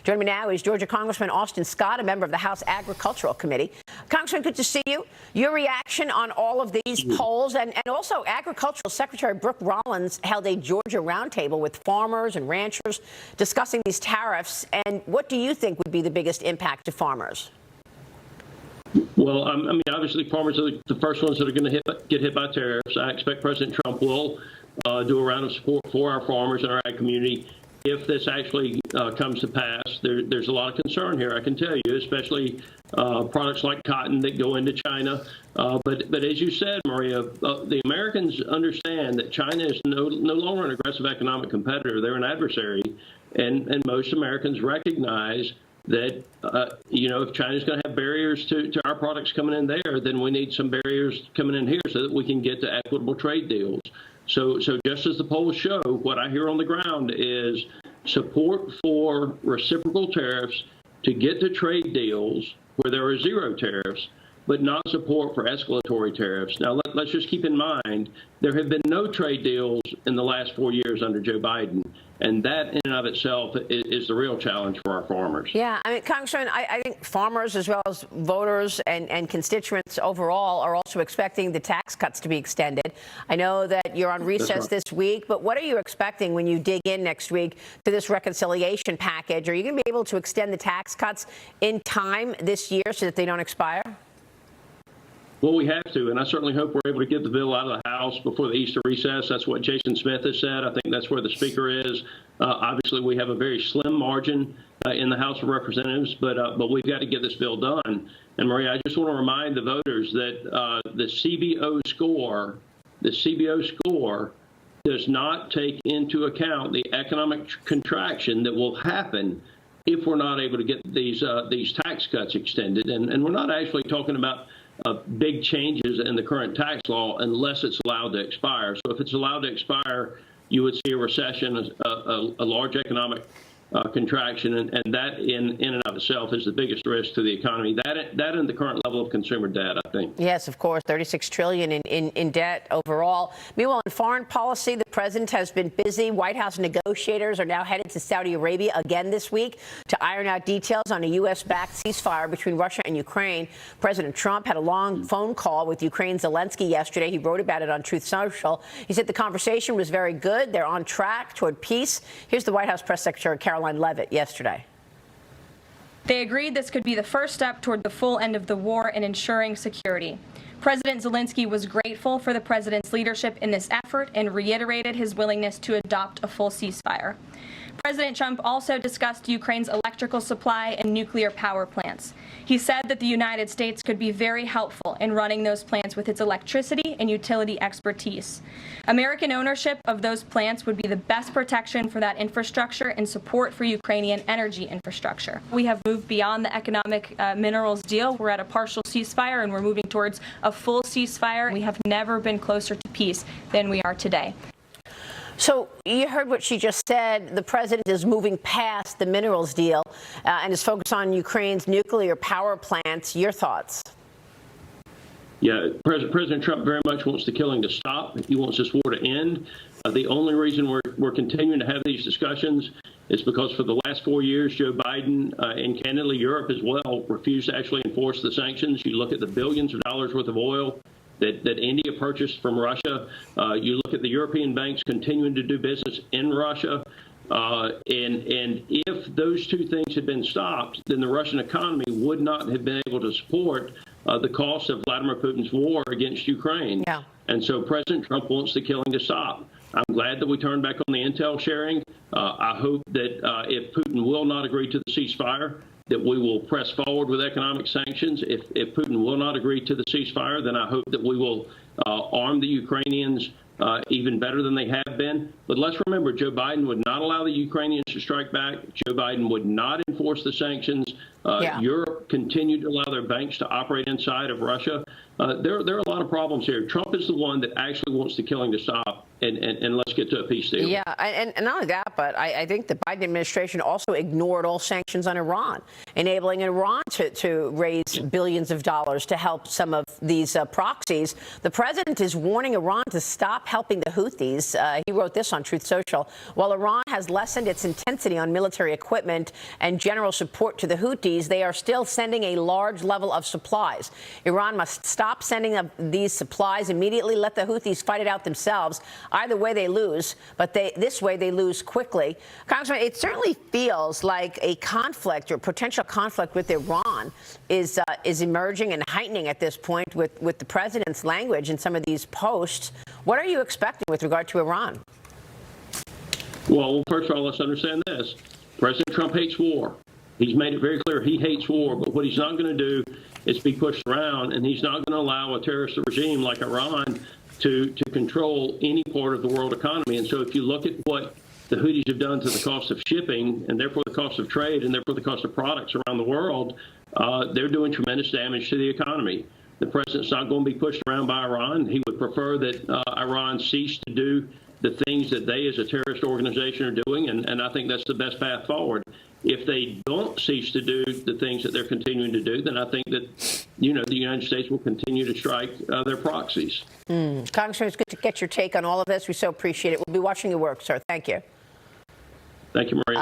Joining me now is Georgia Congressman Austin Scott, a member of the House Agricultural Committee. Congressman, good to see you. Your reaction on all of these polls, and also Agricultural Secretary Brooke Rollins held a Georgia roundtable with farmers and ranchers discussing these tariffs. And what do you think would be the biggest impact to farmers? Well, I mean, obviously, farmers are the first ones that are going to get hit by tariffs. I expect President Trump will do a round of support for our farmers and our ag community. If this actually comes to pass, there's a lot of concern here, I can tell you, especially products like cotton that go into China. But as you said, Maria, the Americans understand that China is no longer an aggressive economic competitor. They're an adversary. And most Americans recognize that, if China's going to have barriers to our products coming in there, then we need some barriers coming in here so that we can get to equitable trade deals. So just as the polls show, what I hear on the ground is support for reciprocal tariffs to get to trade deals where there are zero tariffs, but not support for escalatory tariffs. Now, let's just keep in mind, there have been no trade deals in the last 4 years under Joe Biden. And that in and of itself is the real challenge for our farmers. Yeah, I mean, Congressman, I think farmers as well as voters and constituents overall are also expecting the tax cuts to be extended. I know that you're on recess this week, but what are you expecting when you dig in next week to this reconciliation package? Are you going to be able to extend the tax cuts in time this year so that they don't expire? Well, we have to, and I certainly hope we're able to get the bill out of the House before the Easter recess. That's what Jason Smith has said. I think that's where the Speaker is. Obviously, we have a very slim margin in the House of Representatives, but we've got to get this bill done. And, Maria, I just want to remind the voters that the CBO score does not take into account the economic contraction that will happen if we're not able to get these tax cuts extended. And we're not actually talking about big changes in the current tax law unless it's allowed to expire. So if it's allowed to expire, you would see a recession, a large economic contraction, and that in and of itself is the biggest risk to the economy. That and the current level of consumer debt, I think. Yes, of course, $36 trillion in debt overall. Meanwhile, in foreign policy, the president has been busy. White House negotiators are now headed to Saudi Arabia again this week to iron out details on a U.S.-backed ceasefire between Russia and Ukraine. President Trump had a long phone call with Ukraine's Zelensky yesterday. He wrote about it on Truth Social. He said the conversation was very good. They're on track toward peace. Here's the White House press secretary, Caroline Leavitt, yesterday. They agreed this could be the first step toward the full end of the war and ensuring security. President Zelensky was grateful for the president's leadership in this effort and reiterated his willingness to adopt a full ceasefire. President Trump also discussed Ukraine's electrical supply and nuclear power plants. He said that the United States could be very helpful in running those plants with its electricity and utility expertise. American ownership of those plants would be the best protection for that infrastructure and support for Ukrainian energy infrastructure. We have moved beyond the economic minerals deal. We're at a partial ceasefire and we're moving towards a full ceasefire. We have never been closer to peace than we are today. So you heard what she just said. The president is moving past the minerals deal and is focused on Ukraine's nuclear power plants. Your thoughts? Yeah, President Trump very much wants the killing to stop. He wants this war to end. The only reason we're continuing to have these discussions is because for the last 4 years, Joe Biden and candidly Europe as well refused to actually enforce the sanctions. You look at the billions of dollars worth of oil that India purchased from Russia. You look at the European banks continuing to do business in Russia. And if those two things had been stopped, then the Russian economy would not have been able to support the cost of Vladimir Putin's war against Ukraine. Yeah. And so President Trump wants the killing to stop. I'm glad that we turned back on the intel sharing. I hope that if Putin will not agree to the ceasefire, that we will press forward with economic sanctions. If Putin will not agree to the ceasefire, then I hope that we will arm the Ukrainians even better than they have been. But let's remember, Joe Biden would not allow the Ukrainians to strike back. Joe Biden would not enforce the sanctions. Europe continued to allow their banks to operate inside of Russia. There are a lot of problems here. Trump is the one that actually wants the killing to stop. and let's get to a peace deal. Yeah, and not only that, but I think the Biden administration also ignored all sanctions on Iran, enabling Iran to raise billions of dollars to help some of these proxies. The president is warning Iran to stop helping the Houthis. He wrote this on Truth Social. While Iran has lessened its intensity on military equipment and general support to the Houthis, they are still sending a large level of supplies. Iran must stop sending these supplies immediately, let the Houthis fight it out themselves. Either way, they lose, but this way they lose quickly. Congressman, it certainly feels like a conflict or potential conflict with Iran is emerging and heightening at this point with the president's language in some of these posts. What are you expecting with regard to Iran? Well, first of all, let's understand this. President Trump hates war. He's made it very clear he hates war, but what he's not going to do is be pushed around, and he's not going to allow a terrorist regime like Iran to control any part of the world economy. And so if you look at what the Houthis have done to the cost of shipping and therefore the cost of trade and therefore the cost of products around the world, they're doing tremendous damage to the economy. The president's not going to be pushed around by Iran. He would prefer that Iran cease to do the things that they as a terrorist organization are doing, and I think that's the best path forward. If they don't cease to do the things that they're continuing to do, then I think that, the United States will continue to strike their proxies. Congressman, it's good to get your take on all of this. We so appreciate it. We'll be watching your work, sir. Thank you. Thank you, Maria.